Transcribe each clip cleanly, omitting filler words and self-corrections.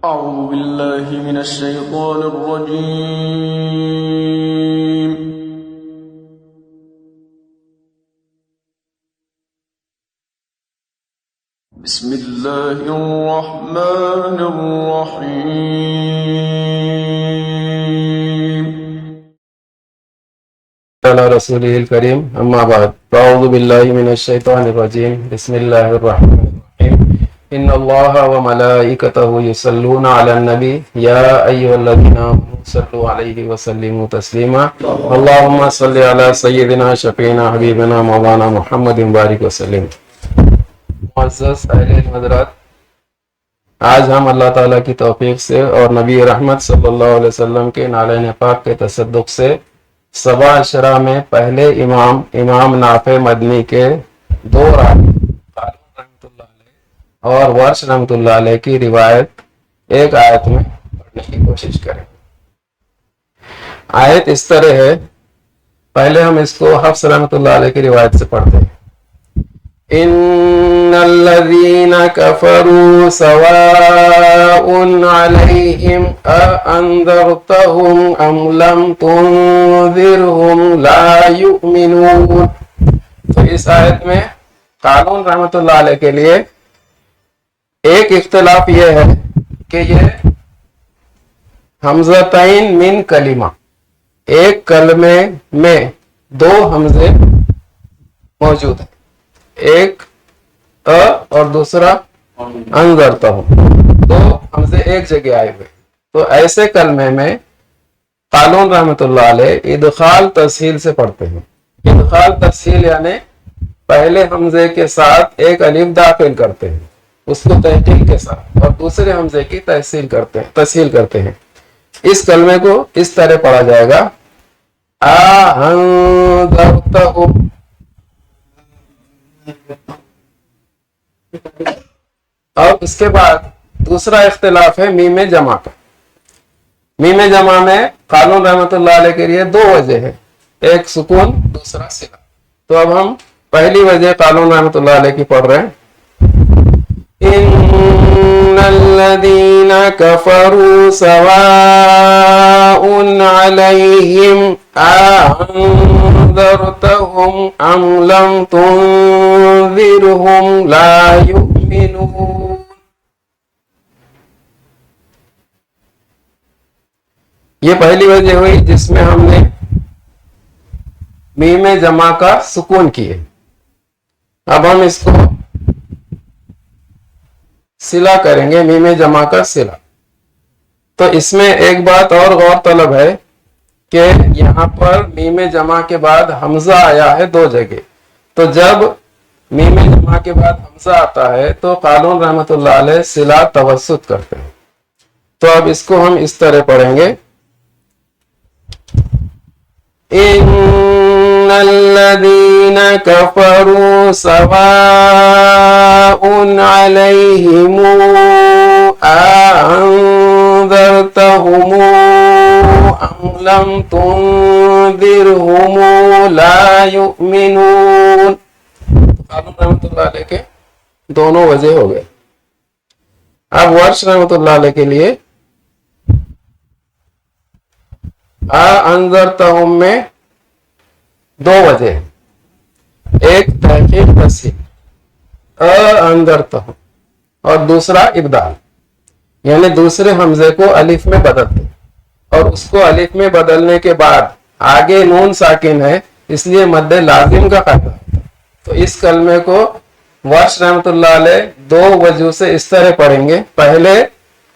أعوذ بالله من الشيطان الرجيم. بسم الله الرحمن الرحيم. على رسوله الكريم أما بعد أعوذ بالله من الشيطان الرجيم بسم الله الرحمن الرحيم إن الله وملائكته يصلون على النبي يا أيها الذين آمنوا صلوا عليه وسلموا تسليما اللهم صل على سيدنا شفيعنا حبيبنا مولانا محمد بارك وسلم. معزز اہل حضرات، آج ہم اللہ تعالیٰ کی توفیق سے اور نبی رحمت صلی اللہ علیہ وسلم کے نالین پاک کے تصدق سے سبا اشرا میں پہلے امام نافع مدنی کے دو راوی رحمۃ اللہ علیہ اور ورش رحمۃ اللہ علیہ کی روایت ایک آیت میں پڑھنے کی کوشش کریں. آیت اس طرح ہے، پہلے ہم اس کو حفص رحمۃ اللہ علیہ کی روایت سے پڑھتے ہیں. ان الذين كفروا سواء عليهم أأنذرتهم ام لم تنذرهم لا يؤمنون. تو اس آیت میں قالون رحمۃ اللہ علیہ کے لیے ایک اختلاف یہ ہے کہ یہ حمزتین من کلمہ، ایک کلمے میں دو حمزے موجود ہیں، ایک اور دوسرا انذرتا ہوں، دو حمزے ایک جگہ آئے ہوئے. تو ایسے کلمے میں قالون رحمۃ اللہ علیہ ادخال تسہیل سے پڑھتے ہیں. ادخال تسہیل یعنی پہلے حمزے کے ساتھ ایک الف داخل کرتے ہیں اس کو تحقیق کے ساتھ، اور دوسرے حمزے کی تسہیل کرتے ہیں. اس کلمے کو اس طرح پڑھا جائے گا انذرتہم. اور اس کے بعد دوسرا اختلاف ہے میم جمع کا. میم جمع میں قالون رحمۃ اللہ علیہ کے لیے دو وجہ ہے، ایک سکون دوسرا صلہ. تو اب ہم پہلی وجہ قالون رحمۃ اللہ علیہ کی پڑھ رہے ہیں. ان الذين كفروا سواء عليهم أنذرتهم ام لم تنذرهم لا يؤمنون. یہ پہلی وجہ ہوئی جس میں ہم نے میم جمع کا سکون کیے. اب ہم اس کو صلہ کریں گے، میم جمع کا صلہ. تو اس میں ایک بات اور غور طلب ہے کہ یہاں پر میم جمع کے بعد حمزہ آیا ہے دو جگہ. تو جب میم جمع کے بعد حمزہ آتا ہے تو قالون رحمۃ اللہ علیہ صلہ توسط کرتے ہیں. تو اب اس کو ہم اس طرح پڑھیں گے. ان الذين كفروا سواء عليهم أأنذرتهم ام لم تنذرهم لا يؤمنون. قالون رحمۃ اللہ علیہ کے دونوں وجہ ہو گئے. اب ورش رحمۃ اللہ علیہ کے لیے انذرتہم میں دو وجہ ہیں، ایک تحقیق تسہیل انذرتہم اور دوسرا ابدال، یعنی دوسرے حمزے کو الف میں بدلتے، اور اس کو الف میں بدلنے کے بعد آگے نون ساکن ہے اس لیے مد لازم کا قاعدہ. تو اس کلمے کو ورش رحمۃ اللہ علیہ دو وجہ سے اس طرح پڑھیں گے، پہلے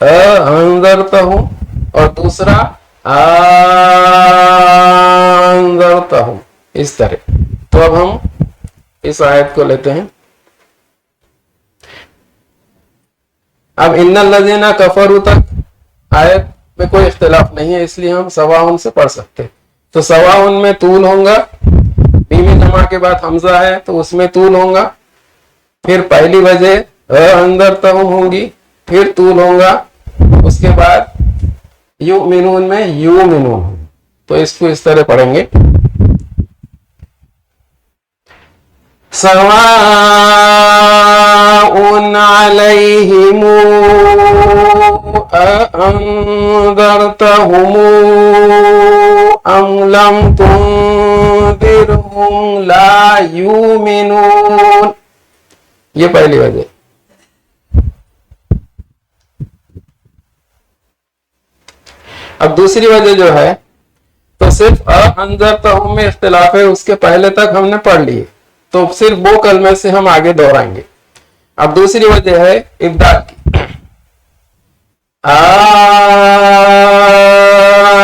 انذرتہم اور دوسرا انذرتہم اس طرح. تو اب ہم اس آیت کو لیتے ہیں. اب ان الذین کفروا تک آیت میں کوئی اختلاف نہیں ہے، اس لیے ہم سواء سے پڑھ سکتے. تو سواء میں طول ہوگا، میم جمع کے بعد حمزہ ہے تو اس میں طول ہوگا، پھر پہلی وجہ انذرتہم ہوگی، پھر طول ہوگا، اس کے بعد یؤمنون میں یؤمنون. تو اس کو اس طرح پڑھیں گے. سواء علیہم أأنذرتهم أم لم تنذرهم لا يؤمنون. یہ پہلی وجہ. اب دوسری وجہ جو ہے تو صرف انذرتہم میں اختلاف ہے، اس کے پہلے تک ہم نے پڑھ لیے تو صرف وہ کلمے سے ہم آگے دوہرائیں گے. اب دوسری وجہ ہے ابدال کی.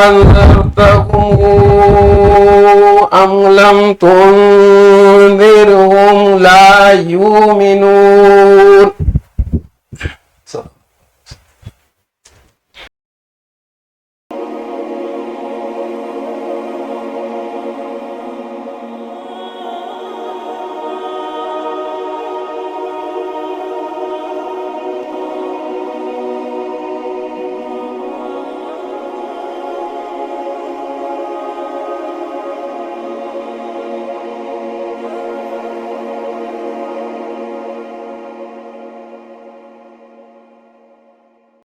انذرتہم ام لم تنذرہم لا یؤمنون.